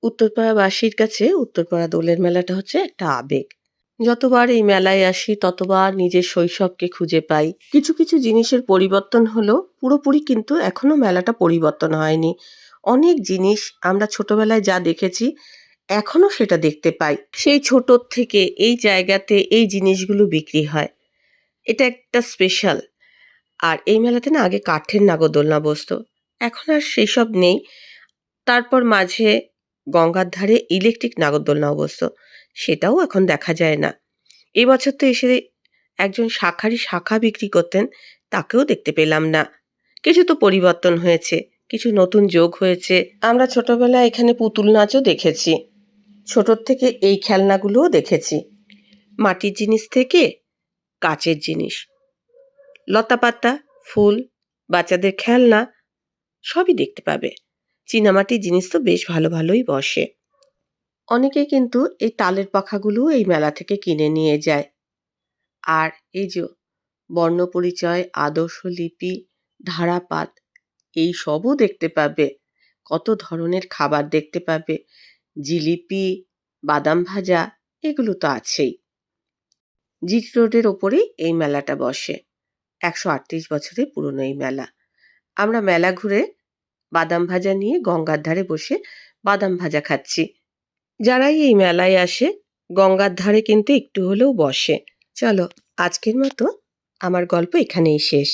উত্তরপাড়াবাসীর কাছে উত্তরপাড়া দোলের মেলাটা হচ্ছে একটা আবেগ। যতবার এই মেলায় আসি ততবার নিজের শৈশবকে খুঁজে পাই। কিছু কিছু জিনিসের পরিবর্তন হলো, পুরোপুরি কিন্তু এখনো মেলাটা পরিবর্তন হয়নি। অনেক জিনিস আমরা ছোটবেলায় যা দেখেছি এখনো সেটা দেখতে পাই। সেই ছোটোর থেকে এই জায়গাতে এই জিনিসগুলো বিক্রি হয়। এটা একটা স্পেশাল। আর এই মেলাতে না আগে কাঠের নাগরদোলনা বসতো, এখন আর সেসব নেই। তারপর মাঝে গঙ্গার ধারে ইলেকট্রিক নাগরদোলনাও বসতো, সেটাও এখন দেখা যায় না। এবছর তো এসে একজন শাঁখারি শাঁখা বিক্রি করতেন, তাকেও দেখতে পেলাম না। কিছু তো পরিবর্তন হয়েছে, কিছু নতুন যোগ হয়েছে। আমরা ছোটবেলায় এখানে পুতুল নাচও দেখেছি, ছোটোর থেকে এই খেলনাগুলোও দেখেছি। মাটির জিনিস থেকে কাচের জিনিস, লতাপাতা, ফুল, বাচ্চাদের খেলনা সবই দেখতে পাবে। চীনামাটির জিনিস তো বেশ ভালো ভালোই বসে। অনেকেই কিন্তু এই তালের পাখাগুলোও এই মেলা থেকে কিনে নিয়ে যায়। আর এই যে বর্ণপরিচয়, আদর্শ লিপি, ধারাপাত, এই সবও দেখতে পাবে। কত ধরনের খাবার দেখতে পাবে, জিলিপি, বাদাম ভাজা, এগুলো তো আছেই। জিট রোডের ওপরেই এই মেলাটা বসে। 138 বছরের পুরনো এই মেলা। আমরা মেলা ঘুরে বাদাম ভাজা নিয়ে গঙ্গার ধারে বসে বাদাম ভাজা খাচ্ছি। যারাই এই মেলায় আসে গঙ্গার ধারে কিন্তু একটু হলেও বসে। চলো, আজকের মতো আমার গল্প এখানেই শেষ।